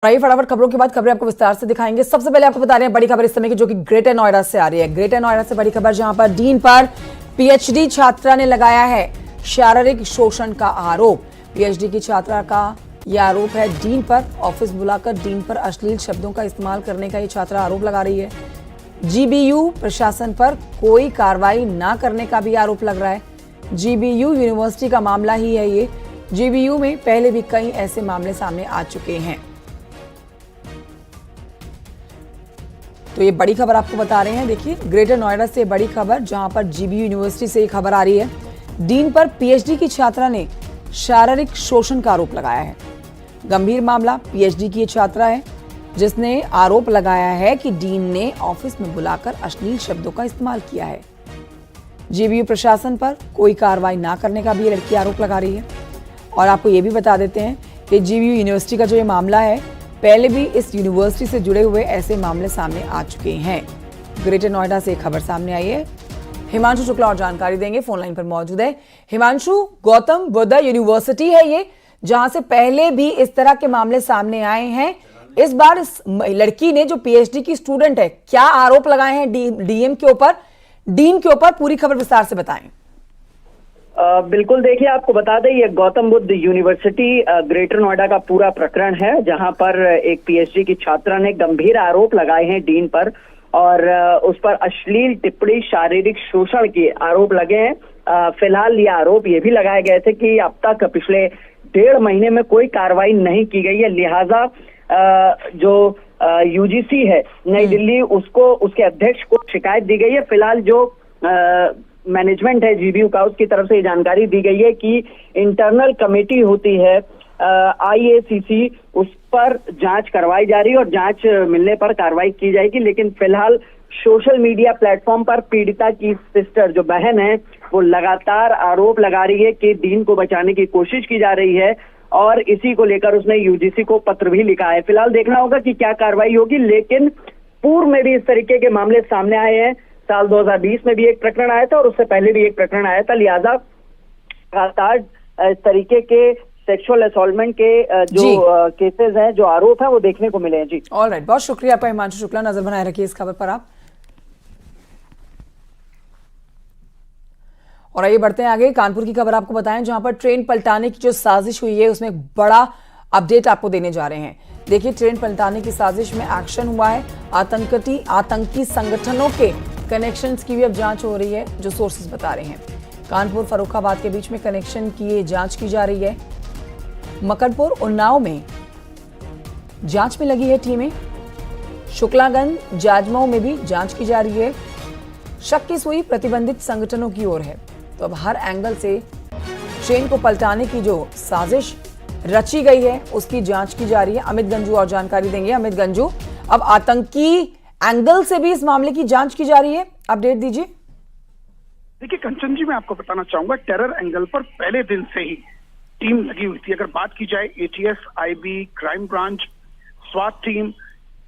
आइए फटाफट खबरों के बाद खबरें आपको विस्तार से दिखाएंगे। सबसे पहले आपको बता रहे हैं बड़ी खबर इस समय की, जो कि ग्रेटर नोएडा से आ रही है। ग्रेटर नोएडा से बड़ी खबर, जहां पर डीन पर पीएचडी छात्रा ने लगाया है शारीरिक शोषण का आरोप। पीएचडी की छात्रा का यह आरोप है डीन पर। ऑफिस बुलाकर डीन पर अश्लील शब्दों का इस्तेमाल करने का ये छात्रा आरोप लगा रही है। जीबीयू प्रशासन पर कोई कार्रवाई न करने का भी आरोप लग रहा है। जीबीयू यूनिवर्सिटी का मामला ही है ये। जीबीयू में पहले भी कई ऐसे मामले सामने आ चुके हैं। तो ये बड़ी खबर आपको बता रहे हैं। देखिए, ग्रेटर नोएडा से बड़ी खबर, जहां पर जीबीयू यूनिवर्सिटी से ये खबर आ रही है। डीन पर पीएचडी की छात्रा ने शारीरिक शोषण का आरोप लगाया है। गंभीर मामला। पीएचडी की ये छात्रा है जिसने आरोप लगाया है कि डीन ने ऑफिस में बुलाकर अश्लील शब्दों का इस्तेमाल किया है। जीबीयू प्रशासन पर कोई कार्रवाई ना करने का भी ये लड़की आरोप लगा रही है। और आपको ये भी बता देते हैं कि जीबीयू यूनिवर्सिटी का जो ये मामला है, पहले भी इस यूनिवर्सिटी से जुड़े हुए ऐसे मामले सामने आ चुके हैं। ग्रेटर नोएडा से खबर सामने आई है। हिमांशु शुक्ला और जानकारी देंगे, फोन लाइन पर मौजूद है। हिमांशु, गौतम बुद्ध यूनिवर्सिटी है ये, जहां से पहले भी इस तरह के मामले सामने आए हैं। इस बार इस लड़की ने, जो पीएचडी की स्टूडेंट है, क्या आरोप लगाए हैं डीएम के ऊपर, डीन के ऊपर? पूरी खबर विस्तार से बताएं। बिल्कुल, देखिए आपको बता दें, ये गौतम बुद्ध यूनिवर्सिटी ग्रेटर नोएडा का पूरा प्रकरण है, जहां पर एक पीएचडी की छात्रा ने गंभीर आरोप लगाए हैं डीन पर और उस पर अश्लील टिप्पणी, शारीरिक शोषण के आरोप लगे हैं। फिलहाल ये आरोप ये भी लगाए गए थे कि अब तक पिछले 1.5 महीने में कोई कार्रवाई नहीं की गई है, लिहाजा जो यूजीसी है नई दिल्ली, उसको, उसके अध्यक्ष को शिकायत दी गई है। फिलहाल जो मैनेजमेंट है जीबीयू का, उसकी तरफ से ये जानकारी दी गई है कि इंटरनल कमेटी होती है आईएसीसी, उस पर जांच करवाई जा रही है और जांच मिलने पर कार्रवाई की जाएगी। लेकिन फिलहाल सोशल मीडिया प्लेटफॉर्म पर पीड़िता की सिस्टर, जो बहन है, वो लगातार आरोप लगा रही है कि डीन को बचाने की कोशिश की जा रही है और इसी को लेकर उसने यूजीसी को पत्र भी लिखा है। फिलहाल देखना होगा कि क्या कार्रवाई होगी, लेकिन पूर्व में भी इस तरीके के मामले सामने आए हैं। साल 2020 में भी एक प्रकरण आया था और उससे पहले भी एक प्रकरण आया था। लिहाजा लगातार इस तरीके के सेक्सुअल असॉल्टमेंट के जो केसेस हैं, जो आरोप हैं, वो देखने को मिले हैं। जी, ऑलराइट, बहुत शुक्रिया आपका हिमांशु शुक्ला। नजर बनाए रखिए इस खबर पर आप। और आइए बढ़ते हैं आगे। कानपुर की खबर आपको बताएं, जहां पर ट्रेन पलटाने की जो साजिश हुई है, उसमें बड़ा अपडेट आपको देने जा रहे हैं। देखिए, ट्रेन पलटाने की साजिश में एक्शन हुआ है। आतंकी संगठनों के कनेक्शंस की भी अब जांच हो रही है, जो सोर्सेज बता रहे हैं। कानपुर फर्रुखाबाद के बीच में कनेक्शन की जांच की जा रही है। मकरपुर, उन्नाव में जांच में लगी है टीमें। शुक्लागंज, जाजमऊ में भी जांच की जा रही है। शक की सुई प्रतिबंधित संगठनों की ओर है। तो अब हर एंगल से ट्रेन को पलटाने की जो साजिश रची गई है, उसकी जांच की जा रही है। अमित गंजू और जानकारी देंगे। अमित गंजू, अब आतंकी एंगल से भी इस मामले की जांच की जा रही है, अपडेट दीजिए। देखिए कंचन जी, मैं आपको बताना चाहूंगा, टेरर एंगल पर पहले दिन से ही टीम लगी हुई थी। अगर बात की जाए एटीएस, आईबी, क्राइम ब्रांच, स्वाट टीम,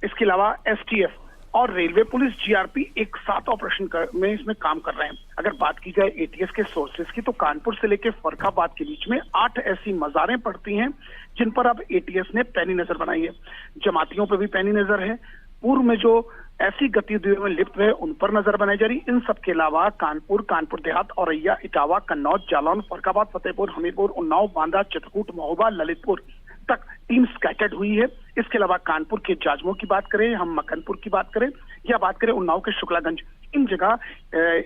इसके अलावा एसटीएफ और रेलवे पुलिस, जीआरपी एक साथ ऑपरेशन में इसमें काम कर रहे हैं। अगर बात की जाए एटीएस के सोर्सेज की, तो कानपुर से लेकर फर्रुखाबाद के बीच में 8 ऐसी मजारें पड़ती हैं जिन पर अब एटीएस ने पैनी नजर बनाई है। जमातियों पर भी पैनी नजर है। पूर्व में जो ऐसी गतिविधियों में लिप्त है, उन पर नजर बनाई जा रही। इन सब के अलावा कानपुर, कानपुर देहात, औरैया, इटावा, कन्नौज, जालौन, फर्रुखाबाद, फतेहपुर, हमीरपुर, उन्नाव, बांदा, चित्रकूट, महोबा, ललितपुर तक टीम स्कैटर्ड हुई है। इसके अलावा कानपुर के जाजमऊ की बात करें, हम मकनपुर की बात करें, या बात करें उन्नाव के शुक्लागंज, इन जगह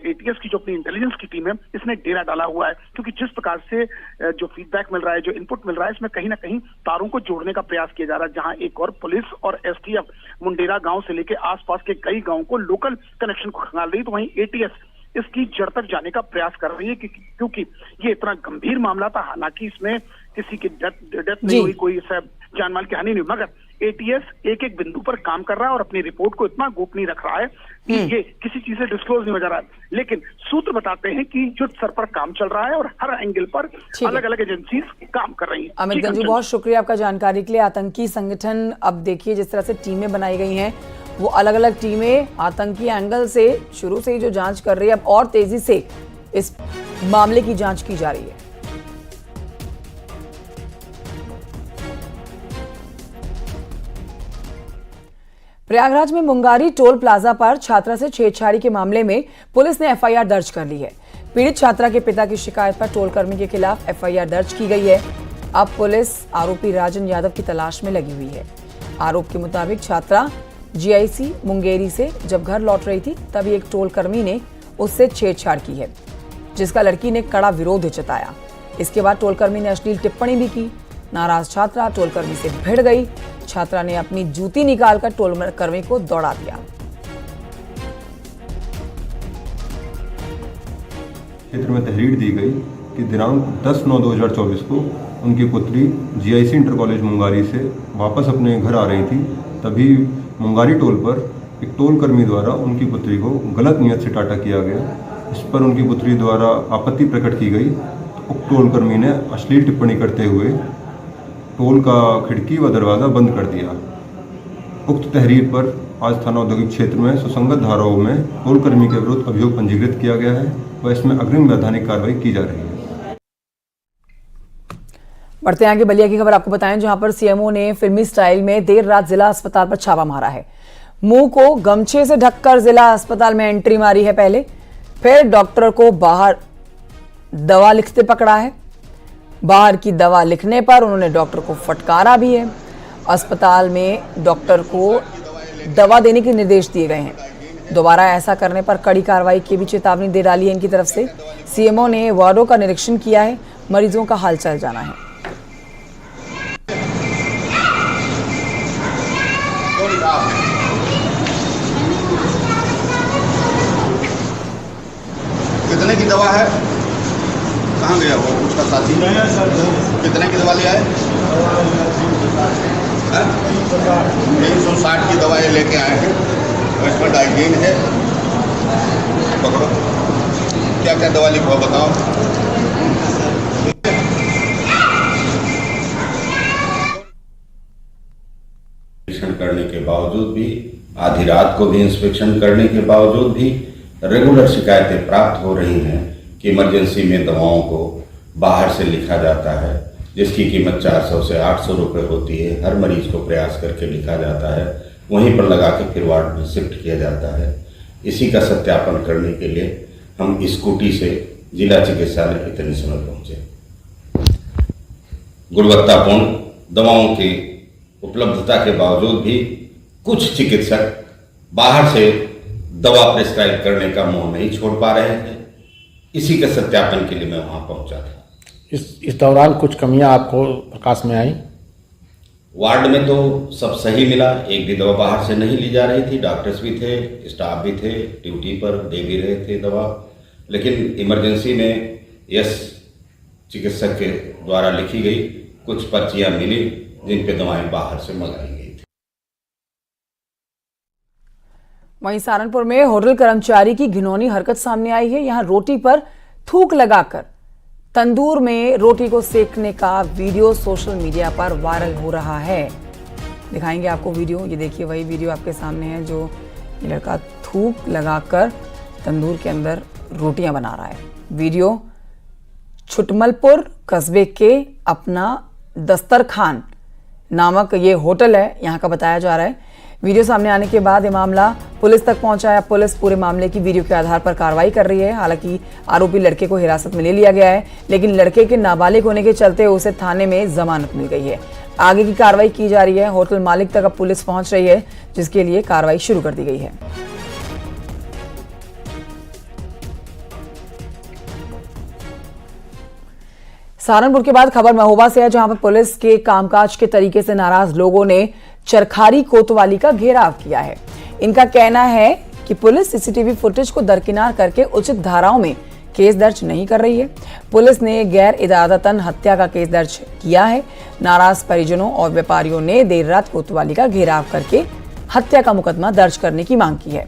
एटीएस की जो अपनी इंटेलिजेंस की टीम है, इसने डेरा डाला हुआ है। क्योंकि जिस प्रकार से जो फीडबैक मिल रहा है, जो इनपुट मिल रहा है, इसमें कहीं ना कहीं तारों को जोड़ने का प्रयास किया जा रहा है। जहां एक और पुलिस और एसटीएफ मुंडेरा गांव से लेकर आसपास के कई गांव को लोकल कनेक्शन को खंगाल रही है, तो वहीं एटीएस इसकी जड़ तक जाने का प्रयास कर रही है, क्योंकि ये इतना गंभीर मामला था। हालांकि इसमें किसी की डेथ नहीं हुई, कोई जान माल की हानि नहीं, मगर एटीएस एक एक बिंदु पर काम कर रहा है और अपनी रिपोर्ट को इतना गोपनीय रख रहा है कि ये किसी चीज से डिस्क्लोज नहीं हो जा रहा है। लेकिन सूत्र बताते हैं कि युद्ध स्तर पर काम चल रहा है और हर एंगल पर अलग अलग एजेंसीज काम कर रही हैं। अमित गंजू, बहुत शुक्रिया आपका जानकारी के लिए। आतंकी संगठन, अब देखिए जिस तरह से टीमें बनाई गई हैं, वो अलग अलग टीमें आतंकी एंगल से शुरू से ही जो जांच कर रही है, अब और तेजी से इस मामले की जांच की जा रही है। प्रयागराज में मुंगारी टोल प्लाजा पर छात्रा से छेड़छाड़ी के मामले में पुलिस ने एफआईआर दर्ज कर ली है। पीड़ित छात्रा के पिता की शिकायत पर टोल कर्मी के खिलाफ एफआईआर दर्ज की गई है। अब पुलिस आरोपी राजन यादव की तलाश में लगी हुई है। आरोप के मुताबिक छात्रा जीआईसी मुंगेरी से जब घर लौट रही थी तभी एक टोल कर्मी ने उससे छेड़छाड़ की है, जिसका लड़की ने कड़ा विरोध जताया। इसके बाद टोल कर्मी ने अश्लील टिप्पणी भी की। नाराज छात्रा टोल कर्मी से भिड़ गई। छात्रा ने अपनी जूती निकालकर टोल कर्मी को दौड़ा दिया। क्षेत्र में तहरीर दी गई कि दिनांक 10/9/2024 को उनकी पुत्री जीआईसी इंटर कॉलेज मुंगारी से वापस अपने घर आ रही थी। तभी मुंगारी टोल पर एक टोल कर्मी द्वारा उनकी पुत्री को गलत नियत से टाटा किया गया। इस पर उनकी पुत्री द्वारा आपत्ति प्रकट की गई तो उक्त टोल कर्मी ने अश्लील टिप्पणी करते हुए टोल का खिड़की व दरवाज़ा बंद कर दिया। उक्त तहरीर पर आज थाना औद्योगिक क्षेत्र में सुसंगत धाराओं में टोल कर्मी के विरुद्ध अभियोग पंजीकृत किया गया है व इसमें अग्रिम वैधानिक कार्रवाई की जा रही है। बढ़ते आगे बलिया की खबर आपको बताएं, जहां पर सीएमओ ने फिल्मी स्टाइल में देर रात जिला अस्पताल पर छापा मारा है। मुंह को गमछे से ढककर जिला अस्पताल में एंट्री मारी है पहले, फिर डॉक्टर को बाहर दवा लिखते पकड़ा है। बाहर की दवा लिखने पर उन्होंने डॉक्टर को फटकारा भी है। अस्पताल में डॉक्टर को दवा देने के निर्देश दिए गए हैं। दोबारा ऐसा करने पर कड़ी कार्रवाई की भी चेतावनी दे डाली है इनकी तरफ से। सीएमओ ने वार्डों का निरीक्षण किया है, मरीजों का हालचाल जाना है। कितने की दवा है? कहाँ गया वो उसका साथी? कितने की दवा लिया है? 360 की दवा ये लेके आए हैं। इसमें डाइजीन है। पकड़ो, क्या क्या दवा लिखो बताओ। इंस्पेक्शन करने के बावजूद भी, आधी रात को भी इंस्पेक्शन करने के बावजूद भी रेगुलर शिकायतें प्राप्त हो रही हैं कि इमरजेंसी में दवाओं को बाहर से लिखा जाता है, जिसकी कीमत 400 से 800 रुपये होती है। हर मरीज को प्रयास करके लिखा जाता है, वहीं पर लगा के फिर वार्ड में शिफ्ट किया जाता है। इसी का सत्यापन करने के लिए हम स्कूटी से जिला चिकित्सालय इतने समय पहुंचे। गुणवत्तापूर्ण दवाओं की उपलब्धता के बावजूद भी कुछ चिकित्सक बाहर से दवा प्रिस्क्राइब करने का मोह नहीं छोड़ पा रहे थे। इसी के सत्यापन के लिए मैं वहां पहुंचा था। इस दौरान कुछ कमियां आपको प्रकाश में आई? वार्ड में तो सब सही मिला, एक भी दवा बाहर से नहीं ली जा रही थी। डॉक्टर्स भी थे, स्टाफ भी थे, ड्यूटी पर दे भी रहे थे दवा। लेकिन इमरजेंसी में यस चिकित्सक के द्वारा लिखी गई कुछ पर्चियां मिली जिन पे दवाएं बाहर से मंगाई गई थी। वहीं सहारनपुर में होटल कर्मचारी की घिनौनी हरकत सामने आई है। यहां रोटी पर थूक लगाकर तंदूर में रोटी को सेकने का वीडियो सोशल मीडिया पर वायरल हो रहा है। दिखाएंगे आपको वीडियो। ये देखिए वही वीडियो आपके सामने है जो ये लड़का थूक लगाकर तंदूर के अंदर रोटियां बना रहा है। वीडियो छुटमलपुर कस्बे के अपना दस्तरखान नामक ये होटल है, यहाँ का बताया जा रहा है। वीडियो सामने आने के बाद ये मामला पुलिस तक पहुंचा है। पुलिस पूरे मामले की वीडियो के आधार पर कार्रवाई कर रही है। हालांकि आरोपी लड़के को हिरासत में ले लिया गया है, लेकिन लड़के के नाबालिग होने के चलते उसे थाने में जमानत मिल गई है। आगे की कार्रवाई की जा रही है। होटल मालिक तक अब पुलिस पहुंच रही है, जिसके लिए कार्रवाई शुरू कर दी गई है। सहारनपुर के बाद खबर महोबा से है, जहां पर पुलिस के कामकाज के तरीके से नाराज लोगों ने चरखारी कोतवाली का घेराव किया है। इनका कहना है कि पुलिस सीसीटीवी फुटेज को दरकिनार करके उचित धाराओं में केस दर्ज नहीं कर रही है। पुलिस ने गैर इरादतन हत्या का केस दर्ज किया है। नाराज परिजनों और व्यापारियों ने देर रात कोतवाली का घेराव करके हत्या का मुकदमा दर्ज करने की मांग की है।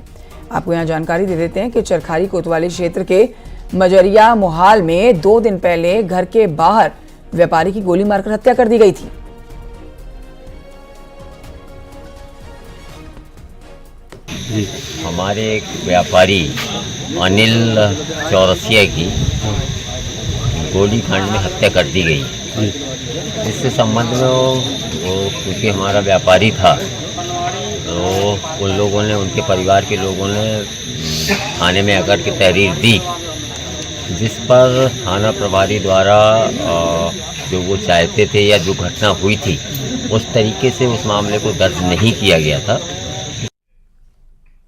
आपको यहाँ जानकारी दे देते हैं कि चरखारी कोतवाली क्षेत्र के मजरिया मोहाल में 2 दिन पहले घर के बाहर व्यापारी की गोली मारकर हत्या कर दी गई थी। हमारे एक व्यापारी अनिल चौरसिया की गोली कांड में हत्या कर दी गई, जिससे संबंध में वो क्योंकि हमारा व्यापारी था तो उन लोगों ने, उनके परिवार के लोगों ने थाने में आकर के तहरीर दी, जिस पर थाना प्रभारी द्वारा जो वो चाहते थे या जो घटना हुई थी उस तरीके से उस मामले को दर्ज नहीं किया गया था।